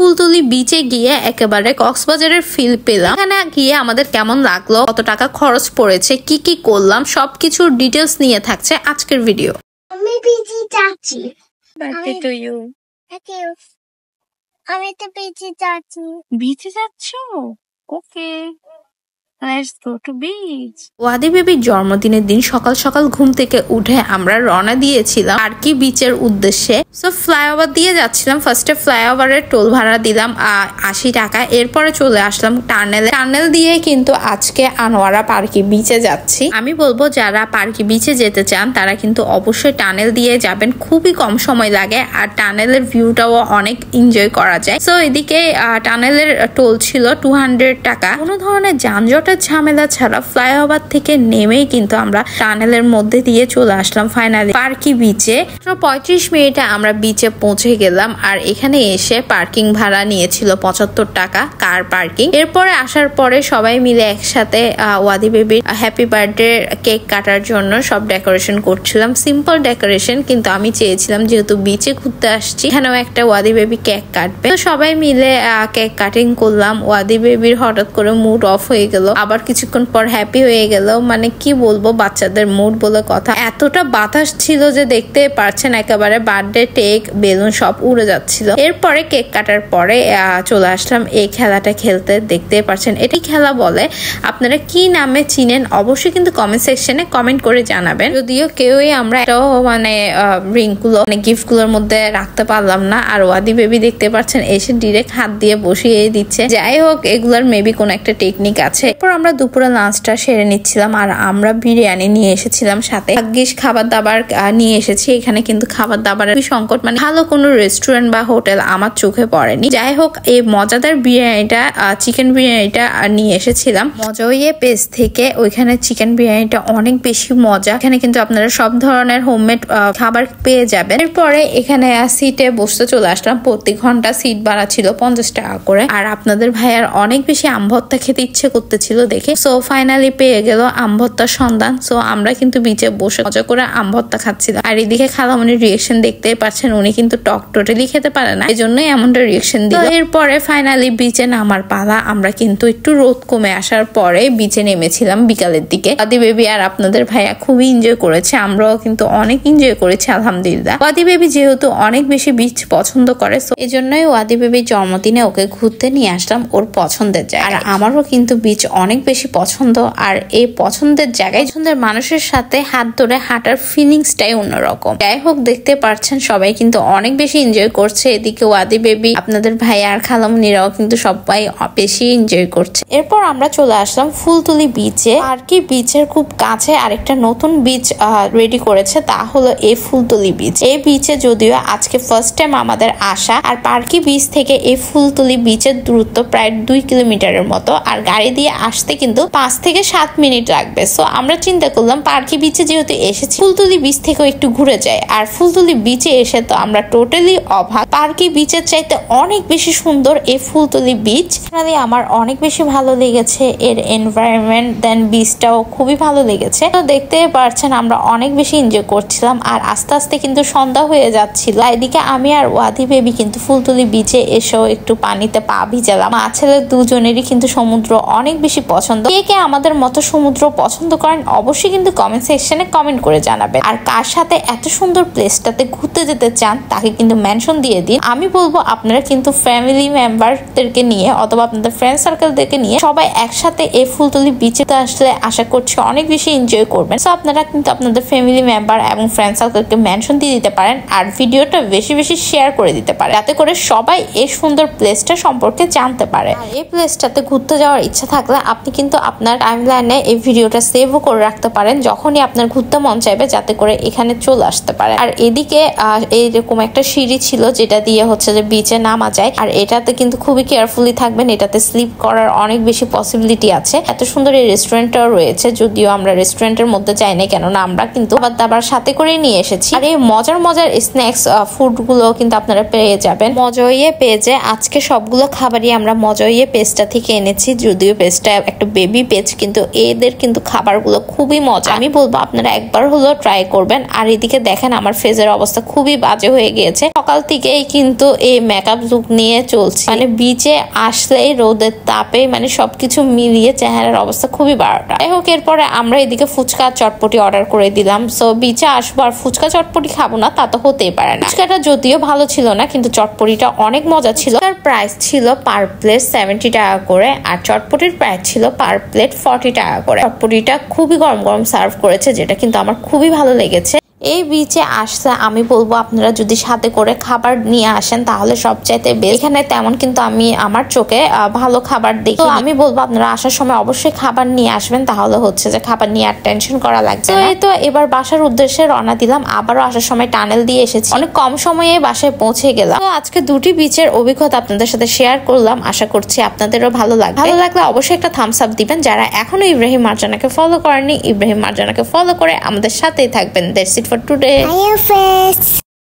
ফুলতলি বিচে গিয়ে একেবারে কক্সবাজারের ফিল পেলাম। এখানে গিয়ে আমাদের কেমন লাগলো, কত টাকা খরচ পড়েছে, কি কি করলাম, সবকিছুর ডিটেলস নিয়ে থাকছে আজকের ভিডিও। আমি বিচে যাচ্ছি। Birthday to you. আমি তো বিচে যাচ্ছি। বিচে যাচ্ছো? Okay, let's go to beach. ওয়াদি বেবির জন্মদিনের দিন সকাল সকাল ঘুম থেকে উঠে আমরা রওনা দিয়েছিলাম আর কি বিচের উদ্দেশ্যে। সো ফ্লাইওভার দিয়ে যাচ্ছিলাম। ফার্স্টে ফ্লাইওভারের টোল ভাড়া দিলাম 80 টাকা। এরপরে চলে আসলাম টানেল দিয়ে কিন্তু আজকে আনোয়ারা পার্কি বিচে যাচ্ছি। আমি বলবো যারা পার্কি বিচে যেতে চান তারা কিন্তু অবশ্যই টানেল দিয়ে যাবেন, খুবই কম সময় লাগে আর টানেলের ভিউটাও অনেক এনজয় করা যায়। সো এদিকে টানেলের টোল ছিল 200 টাকা। কোনো ধরনের যানজট ঝামেলা ছাড়া ফ্লাইওভার থেকে নেমেই কিন্তু আমরা টানেলের মধ্যে দিয়ে চলে আসলাম ফাইনালি পার্কি বিচে। 35 মিনিটে আমরা বিচে পৌঁছে গেলাম আর এখানে এসে পার্কিং ভাড়া নিয়েছিল 75 টাকা কার পার্কিং। এরপরে আসার পরে সবাই মিলে একসাথে ওয়াদি বেবির হ্যাপি বার্থডে কেক কাটার জন্য সব ডেকোরেশন করছিলাম। সিম্পল ডেকোরেশন, কিন্তু আমি চেয়েছিলাম যেহেতু বিচে ঘুরতে আসছি এখানেও একটা ওয়াদি বেবি কেক কাটবে। তো সবাই মিলে কেক কাটিং করলাম। ওয়াদি বেবির হঠাৎ করে মুড অফ হয়ে গেল, আবার কিছুক্ষণ পর হ্যাপি হয়ে গেল। মানে কি বলবো, বাচ্চাদের মুড বলে কথা। এতটা বাতাস ছিল যে দেখতে পারছেন একেবারে বার্থডে কেক বেলুন সব উড়ে যাচ্ছিল। এরপরে কেক কাটার পরে চলে আসলাম এই খেলাটা খেলতে। দেখতে পারছেন এটি খেলা বলে। আপনারা কি নামে চিনেন অবশ্যই কিন্তু কমেন্ট সেকশনে কমেন্ট করে জানাবেন। যদিও কেউই আমরা এটাও মানে রিং গুলো মানে গিফট গুলোর মধ্যে রাখতে পারলাম না। আর ওয়াদি বেবি দেখতে পাচ্ছেন এসে ডিরেক্ট হাত দিয়ে বসিয়ে দিচ্ছে। যাই হোক, এগুলার মেবি কোন একটা টেকনিক আছে। এরপর আমরা দুপুরে লাঞ্চটা সেরে নিচ্ছিলাম আর আমরা বিরিয়ানি নিয়ে এসেছিলাম সাথে। ভাগ্যিস খাবার দাবার নিয়ে এসেছি। এখানে কিন্তু খাবার দাবারের সংকট, মানে ভালো কোনো রেস্টুরেন্ট বা হোটেল আমার চোখে পড়েনি। যাই হোক, এই মজাদার বিরিয়ানিটা চিকেন বিরিয়ানিটা নিয়ে এসেছিলাম মজইয়ে পেজ থেকে। ওইখানে চিকেন বিরিয়ানিটা অনেক বেশি মজা। এখানে কিন্তু আপনারা সব ধরনের হোমমেড খাবার পেয়ে যাবেন। এরপরে এখানে সিটে বসতে চলে আসলাম। প্রতি ঘন্টা সিট ভাড়া ছিল 50 টাকা করে। আর আপনাদের ভাইয়ার অনেক বেশি আম ভর্তা খেতে ইচ্ছে করতেছিল দেখে। সো ফাইনালি পেয়ে গেল আম ভর্তার সন্ধান। সো আমরা কিন্তু বিচে বসে মজা করে আম ভর্তা খাচ্ছিলাম। আর এদিকে খালামনির রিয়েকশন দেখতেই পাচ্ছেন, উনি কিন্তু টক টোটালি খেতে পারে না, এই জন্যই এমনটা রিয়েকশন দিল। এরপরে ফাইনালি বিচে নামার পালা। আমরা কিন্তু একটু রোদ কমে আসার পরে বিচে নেমেছিলাম বিকালের দিকে। ওয়াদি বেবি আর আপনাদের ভাইয়া খুবই এনজয় করেছে, আমরাও কিন্তু অনেক এনজয় করেছি আলহামদুলিল্লাহ। ওয়াদি বেবি যেহেতু অনেক বেশি বিচ পছন্দ করে, এই জন্যই ওয়াদি বেবির জন্মদিনে ওকে ঘুরতে নিয়ে আসলাম ওর পছন্দের জায়গা। আর আমারও কিন্তু বিচ অনেক বেশি পছন্দ। আর এই পছন্দের জায়গায় পছন্দের মানুষের সাথে হাত ধরে হাঁটার ফিলিংসটাই অন্যরকম। যাই হোক, দেখতে পাচ্ছেন সবাই কিন্তু অনেক বেশি এনজয় করছে। এদিকে ওয়াদি বেবি, আপনাদের ভাই আর খালামুনিরাও কিন্তু সবাই বেশি এনজয় করছে। এরপর আমরা চলে আসলাম ফুলতলি বিচে। পার্কি বিচের খুব কাছে আরেকটা নতুন বিচ রেডি করেছে, তা হলো এই ফুলতলি বিচ। এই বিচে যদিও আজকে ফার্স্ট টাইম আমাদের আসা। আর পার্কি বিচ থেকে এই ফুলতলি বিচের দূরত্ব প্রায় 2 কিলোমিটারের মতো। আর গাড়ি দিয়ে আসতে কিন্তু 5 থেকে 7 মিনিট লাগবে। সো আমরা চিন্তা করলাম পার্কি বিচে যেহেতু এসেছি, ফুলতলি বিচ থেকেও একটু ঘুরে যায়। আর ফুলতলি বিচে এসে তো আমরা টোটালি অবাক। পার্কি বিচের চাইতে অনেক বেশি সুন্দর এই ফুলতলি বিচ। আমার অনেক বেশি ভালো লেগেছে এর এনভায়রনমেন্ট, দেন বিচটাও খুবই ভালো লেগেছে। তো দেখতে পারছেন আমরা অনেক বেশি এনজয় করছিলাম। আর আস্তে আস্তে কিন্তু সন্ধ্যা হয়ে যাচ্ছিল। এদিকে আমি আর ওয়াদি বেবি কিন্তু ফুলতলি বিচে এসেও একটু পানিতে পা ভিজালাম। মা ছেলে দুজনেরই কিন্তু সমুদ্র অনেক বেশি পছন্দ। কে কে আমাদের মতো সমুদ্র পছন্দ করেন অবশ্যই কিন্তু কমেন্ট সেকশনে কমেন্ট করে জানাবেন। আর কার সাথে এত সুন্দর প্লেসটাতে ঘুরতে যেতে চান তাকে কিন্তু মেনশন দিয়ে দিন। আমি বলবো আপনারা কিন্তু ফ্যামিলি মেম্বারদেরকে নিয়ে অথবা আপনাদের ফ্রেন্ড সার্কেলদেরকে নিয়ে সবাই একসাথে এই ফুলতলি বিচে আসলে আশা করছি অনেক বেশি এনজয় করবেন। সো আপনারা কিন্তু আপনাদের ফ্যামিলি মেম্বার এবং ফ্রেন্ড সার্কেলকে মেনশন দিয়ে দিতে পারেন আর ভিডিওটা বেশি বেশি শেয়ার করে দিতে পারেন, যাতে করে সবাই এই সুন্দর প্লেসটা সম্পর্কে জানতে পারে। আর এই প্লেসটাতে ঘুরতে যাওয়ার ইচ্ছা থাকলে আপনি কিন্তু আপনার টাইমলাইনে এই ভিডিওটা সেভও করে রাখতে পারেন, যখনই আপনার ঘুরতে মন চাইবে যাতে করে এখানে চলে আসতে পারে। আর এদিকে এইরকম একটা সিঁড়ি ছিল যেটা দিয়ে হচ্ছে যে বিচে নামা যায়। আর এটাতে কিন্তু খুবই কেয়ারফুলি থাকবেন, এটাতে স্লিপ করার অনেক বেশি পসিবিলিটি আছে। এত সুন্দর এই রেস্টুরেন্টটাও রয়েছে, যদিও আমরা রেস্টুরেন্টের মধ্যে যাই না, কেননা আমরা কিন্তু খাবার দাবার সাথে করে নিয়ে এসেছি। আর এই মজার মজার স্ন্যাক্স ফুড গুলো কিন্তু আপনারা পেয়ে যাবেন মজইয়ে পেজে। আজকে সবগুলো খাবারই আমরা মজইয়ে পেজটা থেকে এনেছি, যদিও পেজটা একটা বেবি পেজ, কিন্তু এদের কিন্তু খাবারগুলো খুবই মজা। আমি বলবো আপনারা একবার হলো ট্রাই করবেন। আর এদিকে দেখেন আমার ফেসের অবস্থা খুবই বাজে হয়ে গিয়েছে। সকাল থেকেই কিন্তু এই মেকআপ লুক নিয়ে চলছে, মানে বিচে আসলেই রোদের তাপে মানে সবকিছু মিলিয়ে চেহারার অবস্থা খুবই বারোটা। যাই হোক, এরপরে আমরা এদিকে ফুচকা চটপটি অর্ডার করে দিলাম। সো বিচে আসবো আর ফুচকা চটপটি খাবো না তা তো হতেই পারে না। ফুচকাটা যদিও ভালো ছিল না, কিন্তু চটপটিটা অনেক মজা ছিল। তার প্রাইস ছিল পার প্লেট 70 টাকা করে, আর চটপটির প্রাইস ছিল পার প্লেট 40 টাকা করে। চটপটিটা খুবই গরম গরম সার্ভ করেছে, যেটা কিন্তু আমার খুবই ভালো লেগেছে। এই বিচে আসলে আমি বলবো আপনারা যদি সাথে করে খাবার নিয়ে আসেন তাহলে সবচাইতে বেস্ট। এখানে তেমন কিন্তু আমি আমার চোখে ভালো খাবার দেখি, তো আমি বলবো আপনারা আসার সময় অবশ্যই খাবার নিয়ে আসবেন, তাহলে হচ্ছে যে খাবার নিয়ে আর টেনশন করা লাগবে না। তো এবার বাসার উদ্দেশ্যে রওনা দিলাম। আবারও আসার সময় টানেল দিয়ে এসেছি, অনেক কম সময়ে বাসায় পৌঁছে গেলাম। তো আজকে দুটি বিচের অভিজ্ঞতা আপনাদের সাথে শেয়ার করলাম, আশা করছি আপনাদেরও ভালো লাগবে। ভালো লাগলে অবশ্যই একটা থামস আপ দিবেন। যারা এখনো ইব্রাহিম মার্জানাকে ফলো করেননি, ইব্রাহিম মার্জানাকে ফলো করে আমাদের সাথেই থাকবেন। That's it for today. Bye, friends.